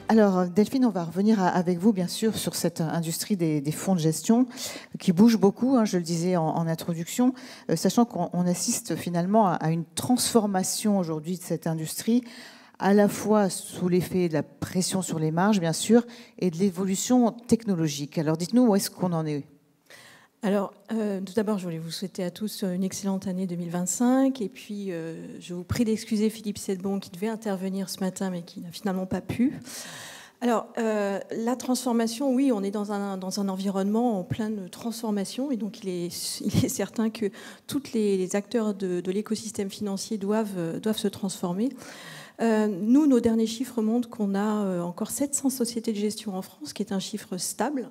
Alors Delphine, on va revenir avec vous bien sûr sur cette industrie des fonds de gestion qui bouge beaucoup, je le disais en introduction, sachant qu'on assiste finalement à une transformation aujourd'hui de cette industrie, à la fois sous l'effet de la pression sur les marges bien sûr et de l'évolution technologique. Alors dites-nous où est-ce qu'on en est? Alors, tout d'abord, je voulais vous souhaiter à tous une excellente année 2025. Et puis, je vous prie d'excuser Philippe Sedbon qui devait intervenir ce matin, mais qui n'a finalement pas pu. Alors, la transformation, oui, on est dans un environnement en pleine transformation. Et donc, il est certain que tous les acteurs de l'écosystème financier doivent se transformer. Nous, nos derniers chiffres montrent qu'on a encore 700 sociétés de gestion en France, qui est un chiffre stable.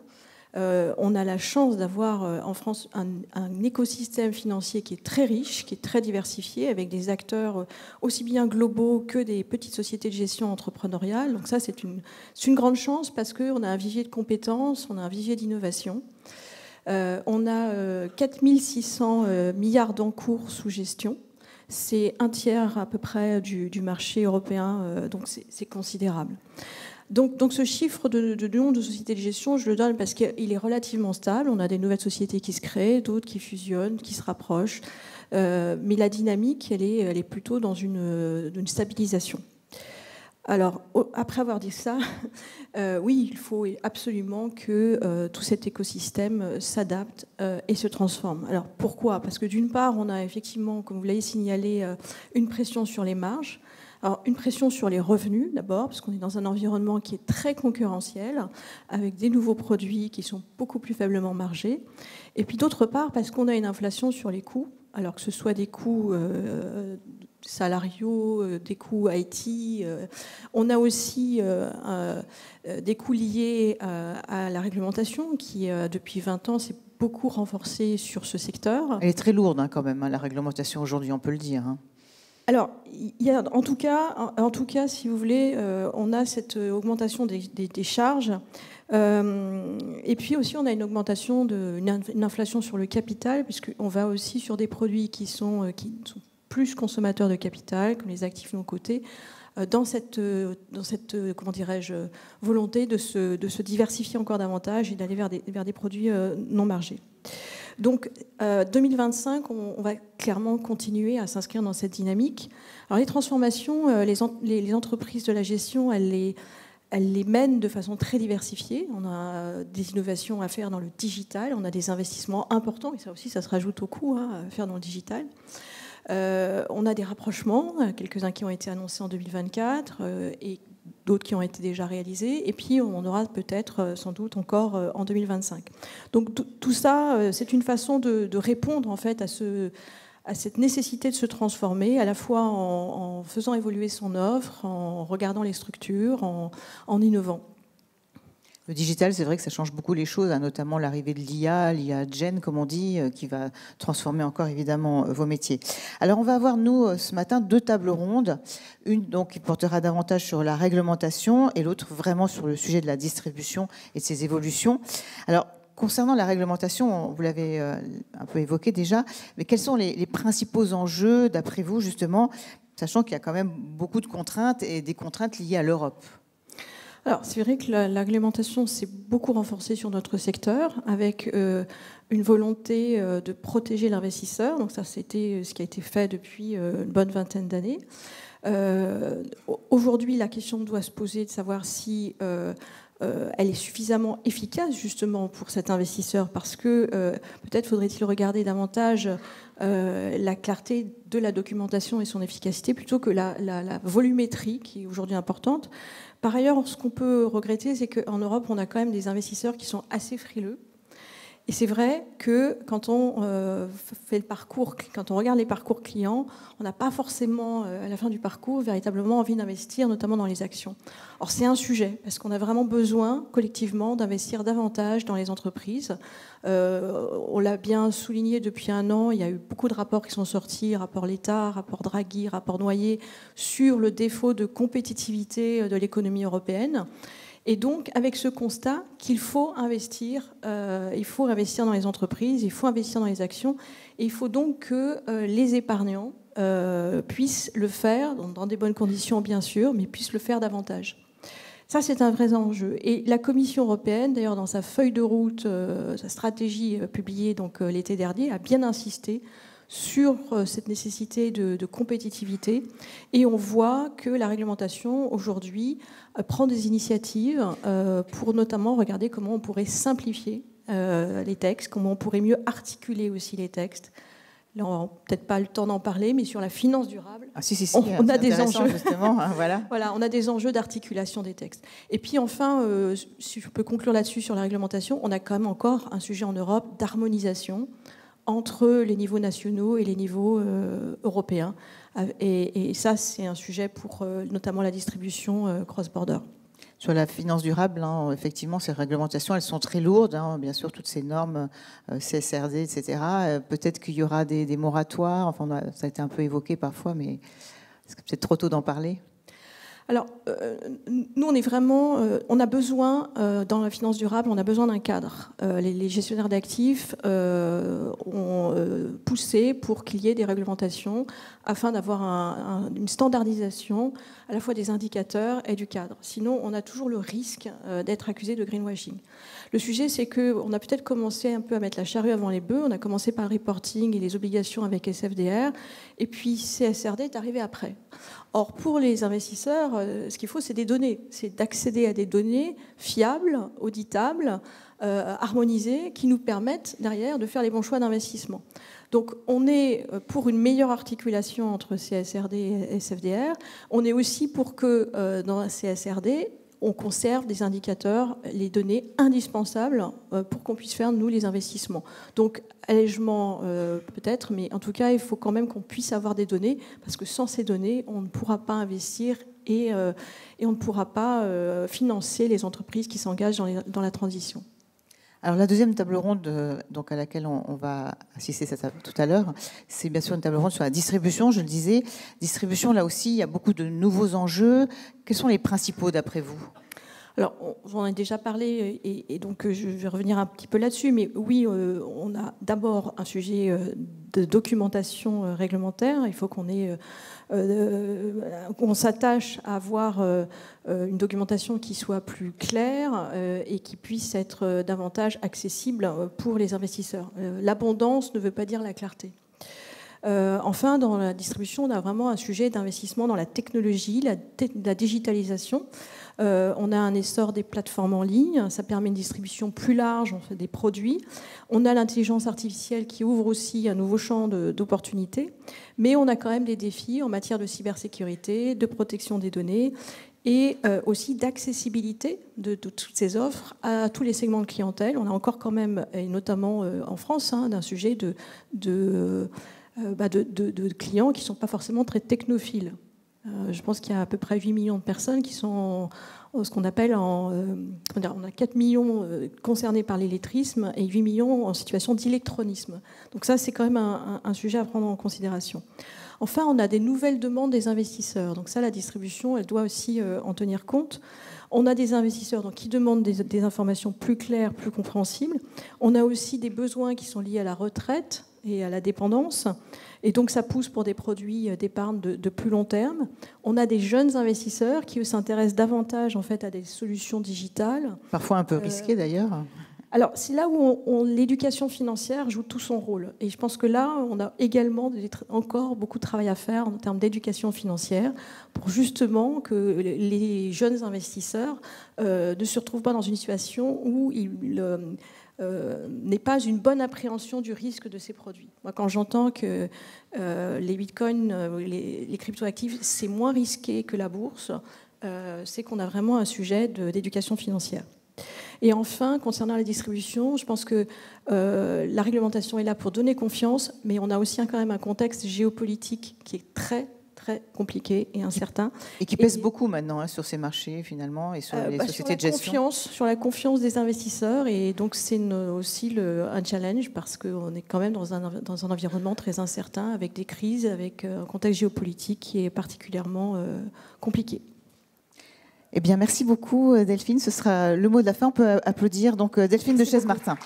On a la chance d'avoir en France un écosystème financier qui est très riche, qui est très diversifié, avec des acteurs aussi bien globaux que des petites sociétés de gestion entrepreneuriales. Donc ça, c'est une grande chance parce qu'on a un vivier de compétences, on a un vivier d'innovation. On a 4600 milliards d'encours sous gestion. C'est un tiers à peu près du marché européen, donc c'est considérable. Donc ce chiffre de nombre de sociétés de gestion, je le donne parce qu'il est relativement stable. On a des nouvelles sociétés qui se créent, d'autres qui fusionnent, qui se rapprochent. Mais la dynamique, elle est plutôt dans une stabilisation. Alors, après avoir dit ça, oui, il faut absolument que tout cet écosystème s'adapte et se transforme. Alors, pourquoi? Parce que d'une part, on a effectivement, comme vous l'avez signalé, une pression sur les marges. Alors, une pression sur les revenus, d'abord, parce qu'on est dans un environnement qui est très concurrentiel, avec des nouveaux produits qui sont beaucoup plus faiblement margés. Et puis, d'autre part, parce qu'on a une inflation sur les coûts, alors que ce soit des coûts salariaux, des coûts IT. On a aussi des coûts liés à la réglementation, qui, depuis 20 ans, s'est beaucoup renforcée sur ce secteur. Elle est très lourde quand même, la réglementation aujourd'hui, on peut le dire. Alors, il y a, en tout cas, si vous voulez, on a cette augmentation des charges. Et puis aussi, on a une augmentation, une inflation sur le capital, puisqu'on va aussi sur des produits qui sont plus consommateurs de capital, comme les actifs non cotés, dans cette comment dirais-je, volonté de se diversifier encore davantage et d'aller vers des produits non margés. Donc, 2025, on va clairement continuer à s'inscrire dans cette dynamique. Alors, les transformations, les entreprises de la gestion, elles les mènent de façon très diversifiée. On a des innovations à faire dans le digital, on a des investissements importants, et ça aussi, ça se rajoute au coût à faire dans le digital. On a des rapprochements, quelques-uns qui ont été annoncés en 2024 et d'autres qui ont été déjà réalisés, et puis on aura peut-être sans doute encore en 2025. Donc tout ça, c'est une façon de répondre en fait à cette nécessité de se transformer, à la fois en faisant évoluer son offre, en regardant les structures, en innovant. Le digital, c'est vrai que ça change beaucoup les choses, notamment l'arrivée de l'IA Gen, comme on dit, qui va transformer encore évidemment vos métiers. Alors on va avoir, nous, ce matin, 2 tables rondes. Une donc, qui portera davantage sur la réglementation et l'autre vraiment sur le sujet de la distribution et de ses évolutions. Alors, concernant la réglementation, vous l'avez un peu évoqué déjà, mais quels sont les principaux enjeux, d'après vous, justement, sachant qu'il y a quand même beaucoup de contraintes et des contraintes liées à l'Europe? Alors, c'est vrai que la réglementation s'est beaucoup renforcée sur notre secteur, avec une volonté de protéger l'investisseur. Donc ça, c'était ce qui a été fait depuis une bonne vingtaine d'années. Aujourd'hui, la question doit se poser de savoir si elle est suffisamment efficace, justement, pour cet investisseur, parce que peut-être faudrait-il regarder davantage la clarté de la documentation et son efficacité, plutôt que la volumétrie, qui est aujourd'hui importante. Par ailleurs, ce qu'on peut regretter, c'est qu'en Europe, on a quand même des investisseurs qui sont assez frileux. Et c'est vrai que quand on fait le parcours, quand on regarde les parcours clients, on n'a pas forcément, à la fin du parcours, véritablement envie d'investir, notamment dans les actions. Or, c'est un sujet, parce qu'on a vraiment besoin, collectivement, d'investir davantage dans les entreprises. On l'a bien souligné depuis 1 an, il y a eu beaucoup de rapports qui sont sortis, rapport L'État, rapport Draghi, rapport Noyer, sur le défaut de compétitivité de l'économie européenne. Et donc, avec ce constat qu'il faut investir dans les entreprises, il faut investir dans les actions, et il faut donc que les épargnants puissent le faire, dans des bonnes conditions bien sûr, mais puissent le faire davantage. Ça, c'est un vrai enjeu. Et la Commission européenne, d'ailleurs, dans sa feuille de route, sa stratégie publiée donc, l'été dernier, a bien insisté sur cette nécessité de compétitivité. Et on voit que la réglementation, aujourd'hui, prend des initiatives pour notamment regarder comment on pourrait simplifier les textes, comment on pourrait mieux articuler aussi les textes. Là, on n'a peut-être pas le temps d'en parler, mais sur la finance durable, on a des enjeux. Justement, hein, voilà. Voilà, on a des enjeux d'articulation des textes. Et puis enfin, si je peux conclure là-dessus sur la réglementation, on a quand même encore un sujet en Europe d'harmonisation entre les niveaux nationaux et les niveaux européens. Et ça, c'est un sujet pour notamment la distribution cross-border. Sur la finance durable, hein, effectivement, ces réglementations, elles sont très lourdes. Hein, bien sûr, toutes ces normes CSRD, etc. Peut-être qu'il y aura des moratoires. Enfin, ça a été un peu évoqué parfois, mais c'est peut-être trop tôt d'en parler. Alors, nous, on est vraiment, on a besoin, dans la finance durable, on a besoin d'un cadre. Les gestionnaires d'actifs ont poussé pour qu'il y ait des réglementations afin d'avoir une standardisation à la fois des indicateurs et du cadre. Sinon, on a toujours le risque d'être accusé de greenwashing. Le sujet, c'est qu'on a peut-être commencé un peu à mettre la charrue avant les bœufs. On a commencé par le reporting et les obligations avec SFDR, et puis CSRD est arrivé après. Or, pour les investisseurs, ce qu'il faut, c'est des données. C'est d'accéder à des données fiables, auditables, harmonisées, qui nous permettent derrière de faire les bons choix d'investissement. Donc, on est pour une meilleure articulation entre CSRD et SFDR. On est aussi pour que dans la CSRD, on conserve des indicateurs, les données indispensables pour qu'on puisse faire, nous, les investissements. Donc, allègement peut-être, mais en tout cas, il faut quand même qu'on puisse avoir des données, parce que sans ces données, on ne pourra pas investir et on ne pourra pas financer les entreprises qui s'engagent dans la transition. Alors la deuxième table ronde donc à laquelle on va assister tout à l'heure, c'est bien sûr une table ronde sur la distribution, je le disais. Distribution, là aussi, il y a beaucoup de nouveaux enjeux. Quels sont les principaux d'après vous ? Alors, j'en ai déjà parlé et donc je vais revenir un petit peu là-dessus. Mais oui, on a d'abord un sujet de documentation réglementaire. Il faut qu'on s'attache à avoir une documentation qui soit plus claire et qui puisse être davantage accessible pour les investisseurs. L'abondance ne veut pas dire la clarté. Enfin, dans la distribution, on a vraiment un sujet d'investissement dans la technologie, la digitalisation. On a un essor des plateformes en ligne, ça permet une distribution plus large, on fait des produits. On a l'intelligence artificielle qui ouvre aussi un nouveau champ d'opportunités, mais on a quand même des défis en matière de cybersécurité, de protection des données et aussi d'accessibilité de toutes ces offres à tous les segments de clientèle. On a encore quand même, et notamment en France, d'un sujet de clients qui ne sont pas forcément très technophiles. Je pense qu'il y a à peu près 8 millions de personnes qui sont ce qu'on appelle on a 4 millions concernés par l'illettrisme et 8 millions en situation d'électronisme. Donc ça, c'est quand même un sujet à prendre en considération. Enfin, on a des nouvelles demandes des investisseurs. Donc ça, la distribution, elle doit aussi en tenir compte. On a des investisseurs donc, qui demandent des informations plus claires, plus compréhensibles. On a aussi des besoins qui sont liés à la retraite et à la dépendance. Et donc, ça pousse pour des produits d'épargne de plus long terme. On a des jeunes investisseurs qui s'intéressent davantage en fait, à des solutions digitales. Parfois un peu risquées d'ailleurs. Alors, c'est là où l'éducation financière joue tout son rôle. Et je pense que là, on a également encore beaucoup de travail à faire en termes d'éducation financière pour justement que les jeunes investisseurs ne se retrouvent pas dans une situation où ils n'aient pas une bonne appréhension du risque de ces produits. Moi, quand j'entends que les bitcoins, les cryptoactifs, c'est moins risqué que la bourse, c'est qu'on a vraiment un sujet d'éducation financière. Et enfin, concernant la distribution, je pense que la réglementation est là pour donner confiance, mais on a aussi quand même un contexte géopolitique qui est très, très compliqué et incertain. Et qui pèse beaucoup maintenant sur ces marchés, finalement, et sur les sociétés de gestion. Sur la confiance des investisseurs. Et donc, c'est aussi un challenge parce qu'on est quand même dans un environnement très incertain, avec des crises, avec un contexte géopolitique qui est particulièrement compliqué. Eh bien, merci beaucoup, Delphine. Ce sera le mot de la fin. On peut applaudir donc Delphine de Chaise-Martin.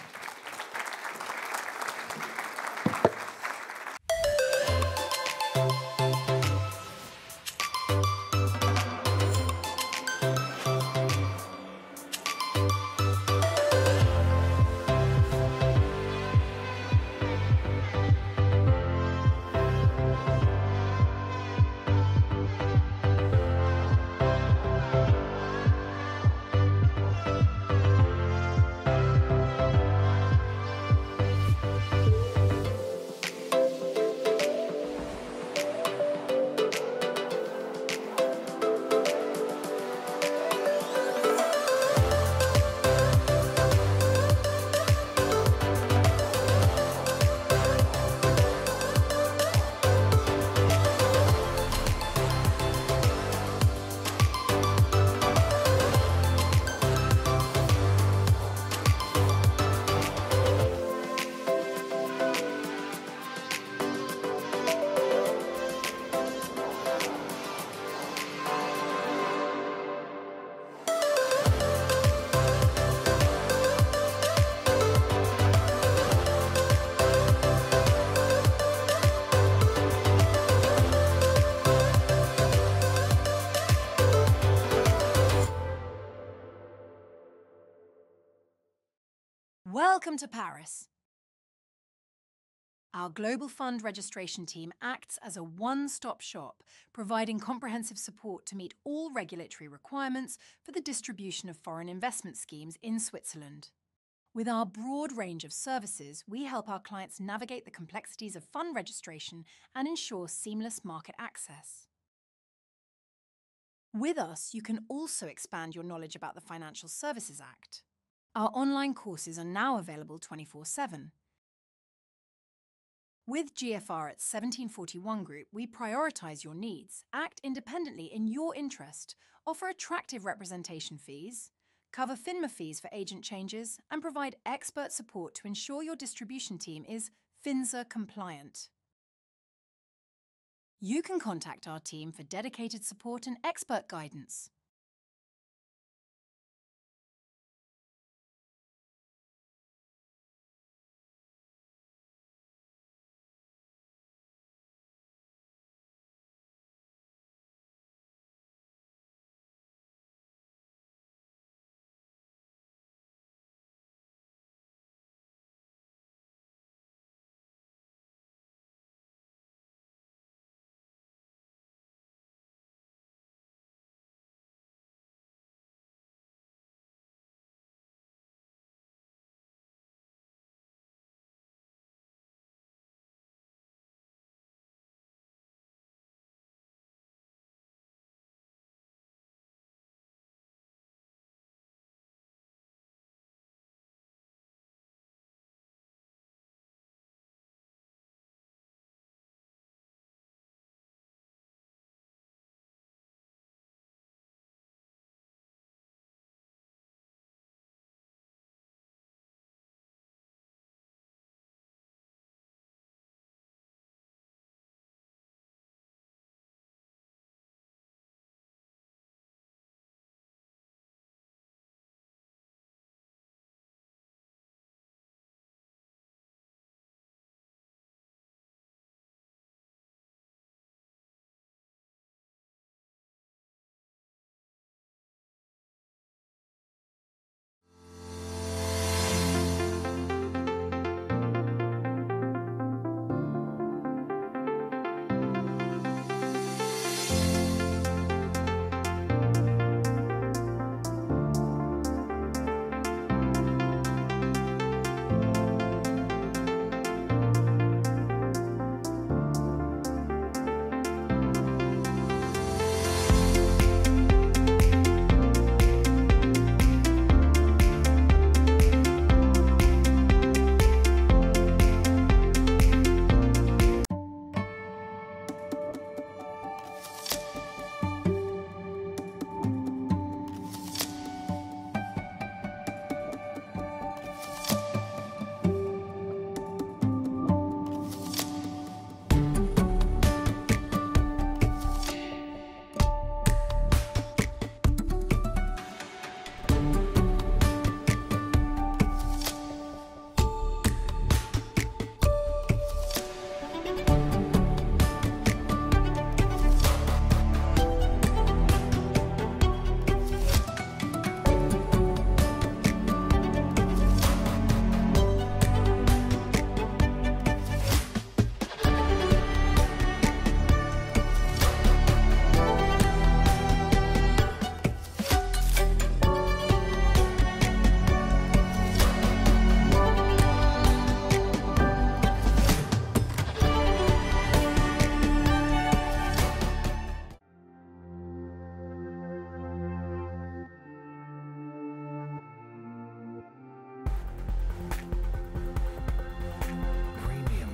Welcome to Paris. Our global fund registration team acts as a one-stop shop, providing comprehensive support to meet all regulatory requirements for the distribution of foreign investment schemes in Switzerland. With our broad range of services, we help our clients navigate the complexities of fund registration and ensure seamless market access. With us, you can also expand your knowledge about the Financial Services Act. Our online courses are now available 24/7. With GFR at 1741 Group, we prioritise your needs, act independently in your interest, offer attractive representation fees, cover FINMA fees for agent changes, and provide expert support to ensure your distribution team is FINSA compliant. You can contact our team for dedicated support and expert guidance. Premium